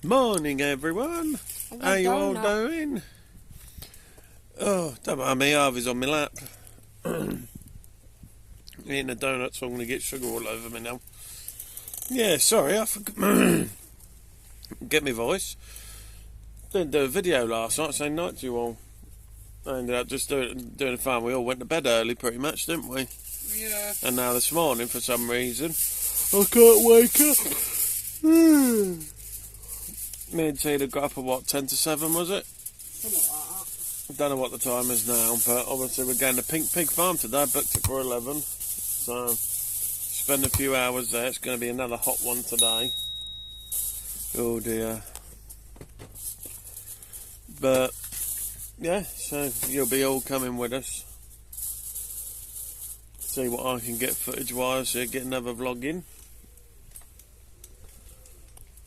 Morning everyone, how you all doing? Oh, don't mind me, Harvey's on my lap. Eating a donut, so I'm going to get sugar all over me now. Yeah, sorry, I forgot. Get my voice. Didn't do a video last night, saying night to you all. I ended up just doing a fun. We all went to bed early pretty much, didn't we? Yeah. And now this morning, for some reason, I can't wake up. Me and Tina got up at what, 10 to 7 was it? Something like that. I don't know what the time is now, but obviously we're going to Pink Pig Farm today. I booked it for 11, so spend a few hours there. It's going to be another hot one today. Oh dear. But yeah, so you'll be all coming with us. See what I can get footage wise, so get another vlog in.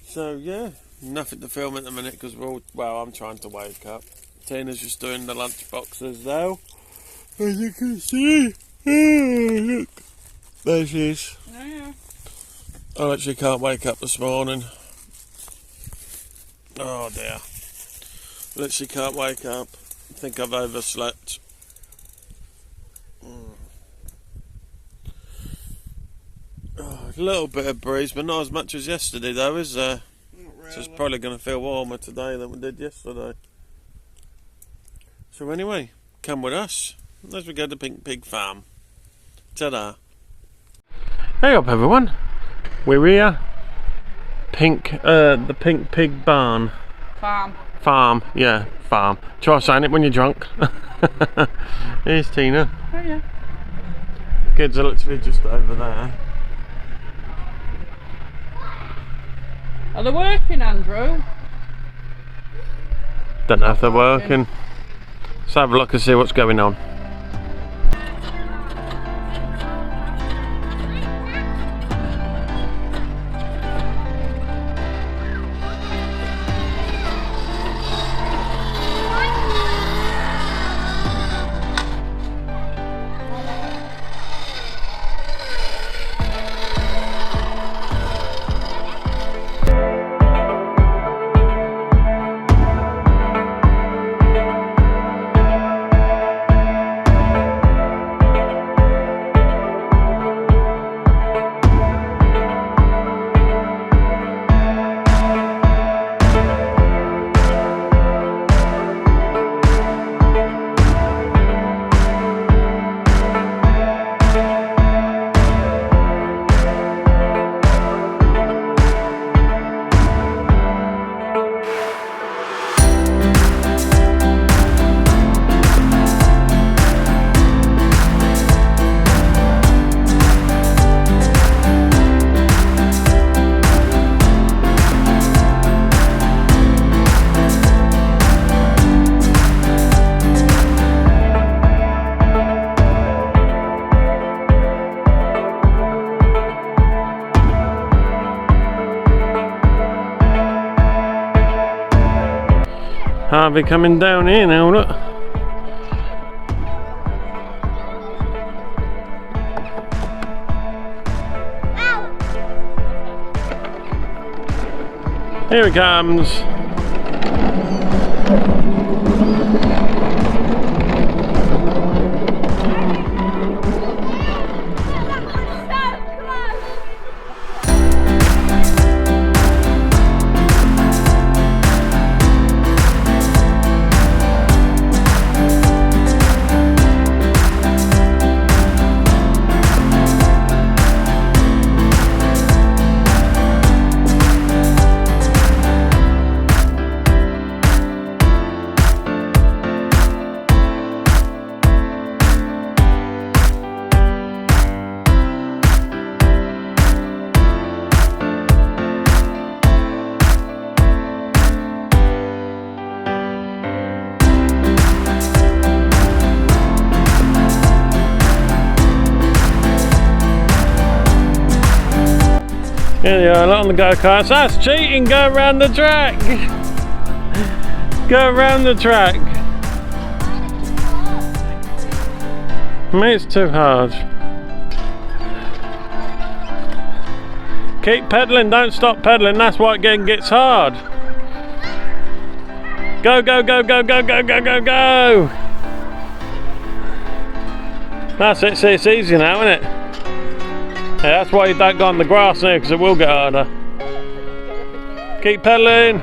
So yeah, nothing to film at the minute because we're all, well, I'm trying to wake up. Tina's just doing the lunch boxes though, as you can see. Look, there she is. Oh, yeah. I actually can't wake up this morning. Oh dear. Literally can't wake up. I think I've overslept. Oh, a little bit of breeze, but not as much as yesterday though, is there? Not really. So it's probably going to feel warmer today than we did yesterday. So anyway, come with us as we go to Pink Pig Farm. Ta-da! Hey up everyone, we're here. The Pink Pig Barn. Farm, yeah, farm. Try saying it when you're drunk. Here's Tina. Oh yeah. Kids are literally just over there. Are they working, Andrew? Don't know if they're working. Let's have a look and see what's going on. Harvey coming down here now, look. Here he comes. Here they are, not on the go-karts. That's cheating, go around the track. Go around the track. It's too hard. Keep pedalling, don't stop pedalling, that's why it gets hard. Go, go, go, go, go, go, go, go, go! That's it, see, it's easy now, isn't it? Yeah, that's why you don't go on the grass now, because it will get harder. Keep pedalling!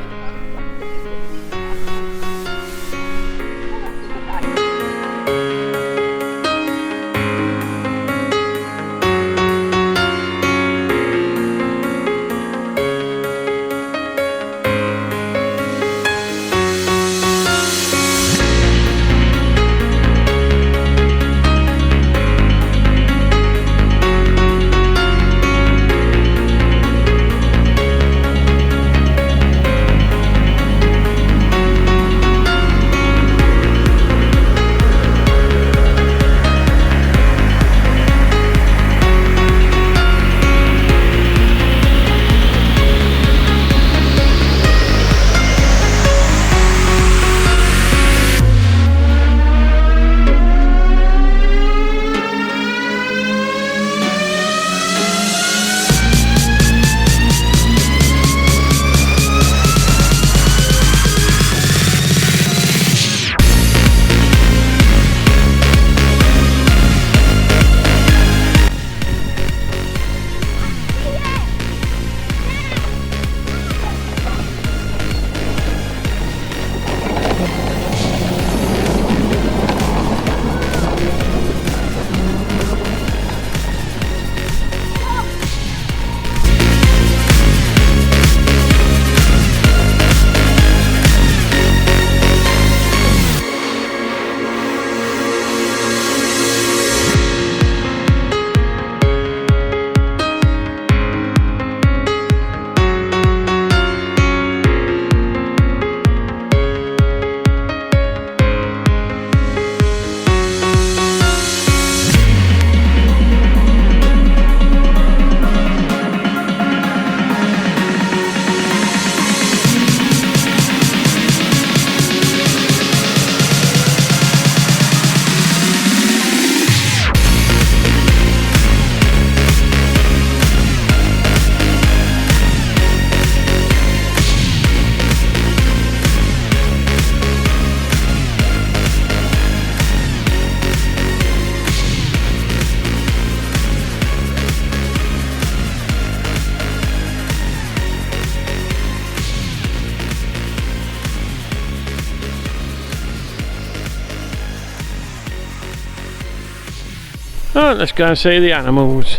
Right, let's go and see the animals.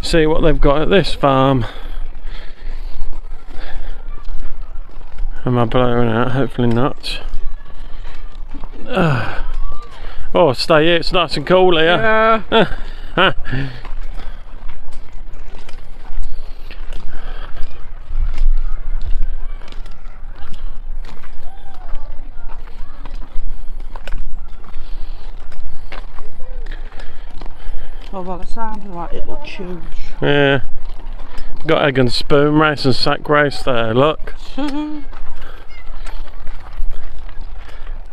See what they've got at this farm. Am I blowing out? Hopefully not. Oh, stay here, it's nice and cool here. Yeah. Oh, well, it sounded like it looked huge. Yeah. Got egg and spoon race and sack race there, look.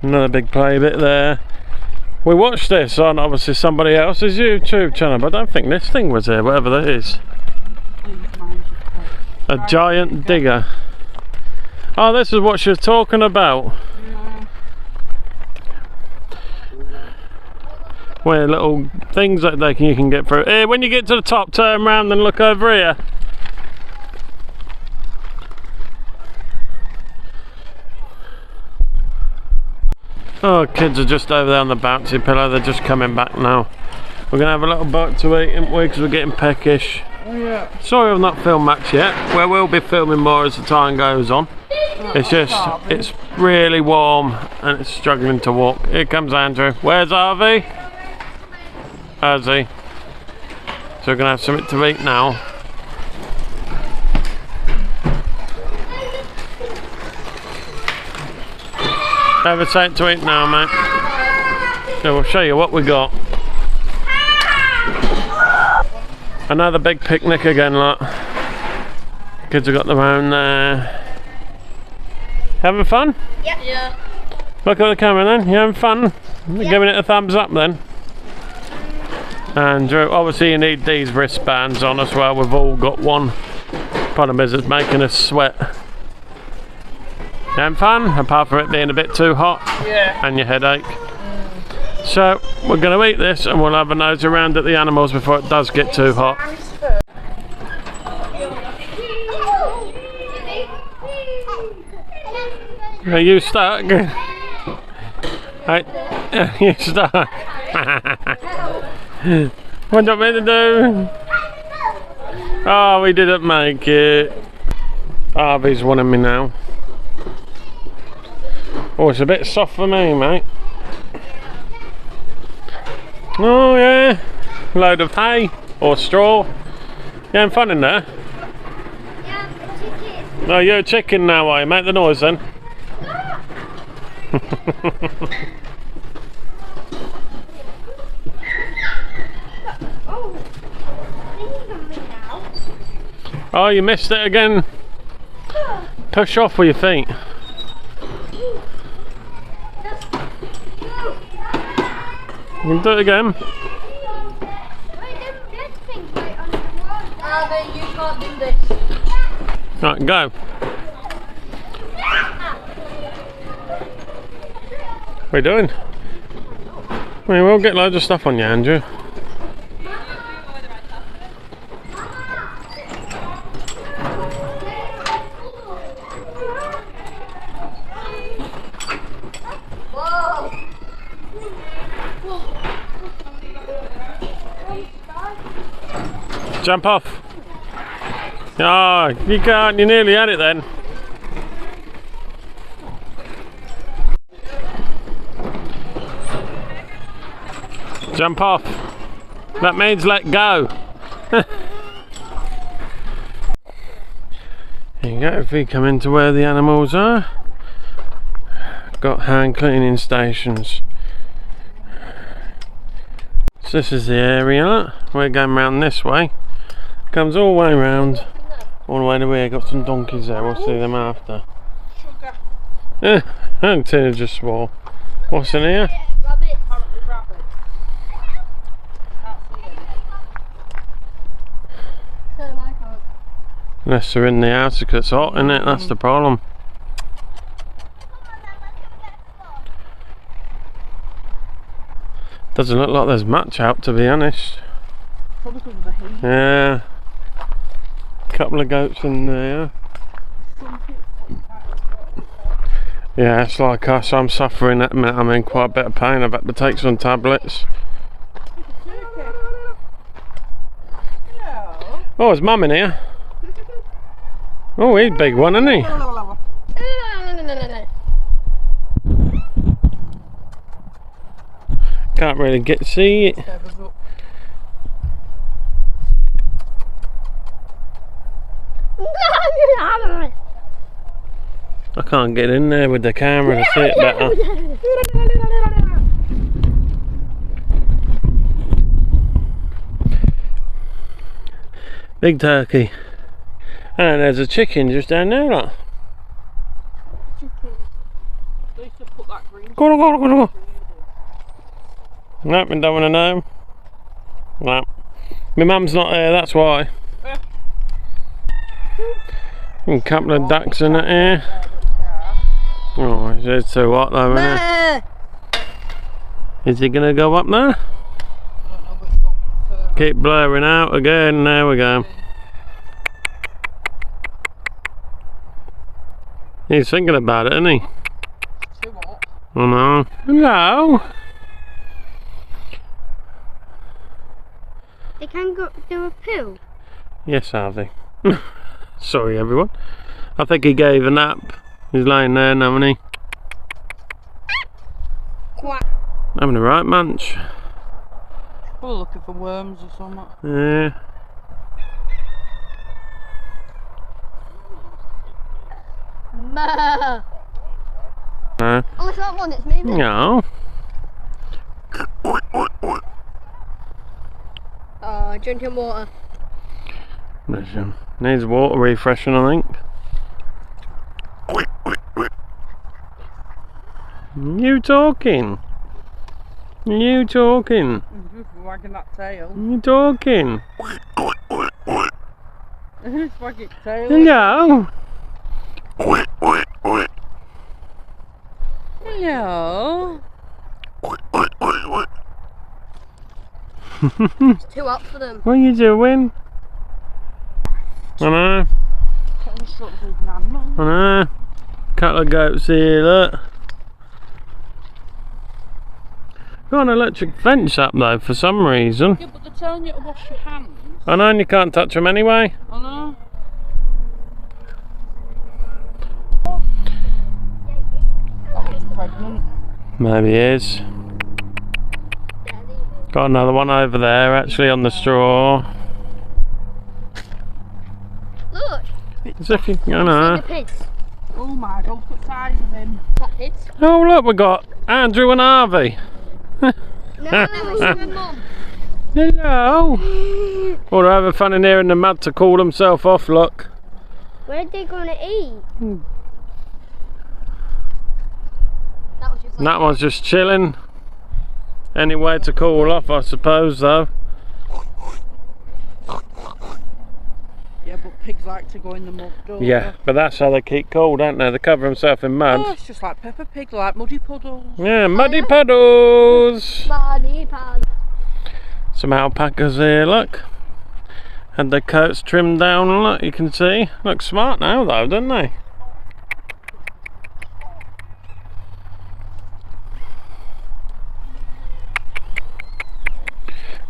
Another big play bit there. We watched this on obviously somebody else's YouTube channel, but I don't think this thing was here, whatever that is. A giant digger. Oh, this is what she was talking about. Where little things that you can get through. Here, when you get to the top, turn around and look over here. Oh, kids are just over there on the bouncy pillow. They're just coming back now. We're going to have a little bite to eat, ain't we? Because we're getting peckish. Oh, yeah. Sorry I've not filmed much yet. We will be filming more as the time goes on. It's just, it's really warm and it's struggling to walk. Here comes Andrew. Where's Harvey? Harvey. So we're going to have something to eat now. Have a something to eat now, mate. So we'll show you what we got. Another big picnic again, look. Kids have got their own there. Having fun? Yep. Yeah. Look at the camera then, you having fun? Yep. Giving it a thumbs up then. Andrew, obviously you need these wristbands on as well, we've all got one. Problem is it's making us sweat. Having fun, apart from it being a bit too hot. Yeah. And your headache. So we're going to eat this and we'll have a nose around at the animals before it does get too hot. Are you stuck? Hey, you stuck? What do you want me to do? Oh, we didn't make it. Harvey's wanting me now. Oh, it's a bit soft for me, mate. Oh yeah, load of hay or straw. You having fun in there? Yeah, chicken. No, you're a chicken now, are you? Make the noise then. Oh, you missed it again. Push off with your feet. You can do it again. Harvey, you can't do this. Right, go. What are you doing? We will get loads of stuff on you, Andrew. Jump off. Oh, you can't, you nearly had it then. Jump off. That means let go. There you go, if we come into where the animals are, got hand cleaning stations. So this is the area, we're going round this way. Comes all the way round, all the way to here. Got some donkeys there, we'll see them after. And Tina just swore. What's in here? Unless they're in the house because it's hot, isn't it? That's the problem. Doesn't look like there's much out, to be honest. Probably because of the heat. Yeah. Couple of goats in there. Yeah, it's like us. I'm suffering at the minute. I'm in quite a bit of pain. I've had to take some tablets. Oh, there's Mum in here. Oh, he's a big one, isn't he? Can't really get to see it. I can't get in there with the camera to see it better. Big turkey. And there's a chicken just down there, look. Go. Nope, I don't want to know. No. My mum's not there, that's why. And a couple of ducks in it here. Oh, it's too hot though, isn't it? Is he going to go up there? Keep blurring out again, there we go. He's thinking about it, isn't he? Oh no. Hello. They can go do a poo. Yes, Harvey. Sorry, everyone. I think he gave a nap. He's laying there now, isn't he? Quack. Having a right munch. Probably looking for worms or something. Yeah. Ma. No. Oh, it's that one that's moving. No. Oh, drinking water. Needs water refreshing, I think. You talking? You talking? Wagging that tail. You talking? Who's wagging tail? Hello. Hello. It's too hot for them. What are you doing? I know. I know. Couple of goats here, look. Got an electric fence up though for some reason. Yeah, but they're telling you to wash your hands. I know, and you can't touch them anyway. I know. Oh, he's pregnant. Maybe he is. Got another one over there actually on the straw. Look. As if you, I know. The pigs. Oh my God, look at the size of him. That pigs. Oh look, we got Andrew and Harvey. No, it's my mum. Hello. Well, they're having fun in here in the mud to cool themselves off, look. Where are they going to eat? And that one's just chilling. Anyway to cool off, I suppose, though. Yeah, but pigs like to go in the mud, don't Yeah, but that's how they keep cool, don't they? They cover themselves in they? mud. Oh, it's just like Peppa Pig, like muddy puddles. Yeah, muddy puddles. Muddy puddles. Some alpacas here, look. Had their coats trimmed down, look, you can see. Look smart now, though, don't they?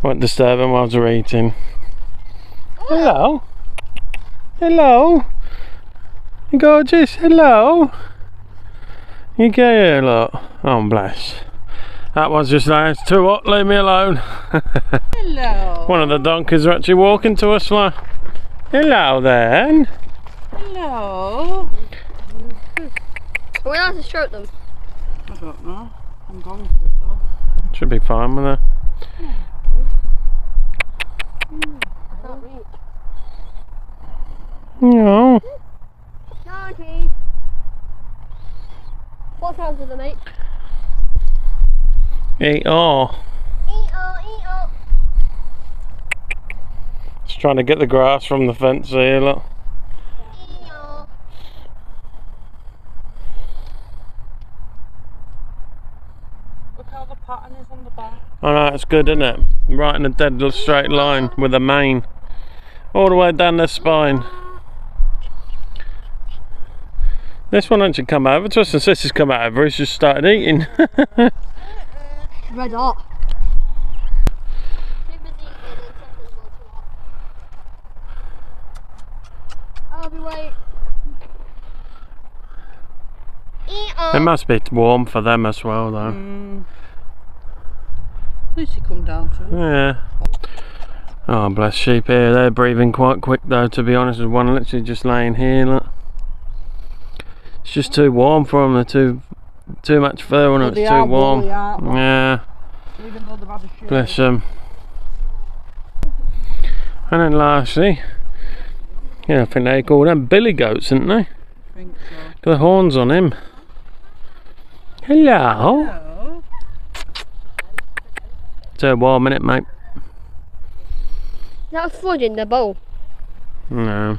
Won't disturb them while they're eating. Hello. Hello. You gorgeous. Hello. You go here, look. Oh, bless. That one's just like, it's too hot, leave me alone. Hello. One of the donkeys are actually walking to us, like. Hello then. Hello. Are we allowed to stroke them? I don't know. I'm going for it though. Should be fine with her. I can't reach. No. Donkeys. What sounds are they make? Eat all. Eat all, eat all. Just trying to get the grass from the fence here, look. Eat all. Look how the pattern is on the back. Alright, it's good, isn't it? Right in a dead straight line with a mane. All the way down their spine. This one actually come over to us, and Sissy's come over, he's just started eating. Red hot. I'll be wait. Eat all. It must be warm for them as well, though. At least he come down to it. Yeah. Oh, bless sheep here. They're breathing quite quick, though, to be honest. There's one literally just laying here, look. It's just too warm for them. They're too much fur on them. It's too warm. Yeah. Even though they've had a shave. Bless them. And then lastly, yeah, I think they call them billy goats, aren't they? I think so. Got the horns on him. Hello. Hello. Too warm, innit, mate? That was flood in the bowl. No.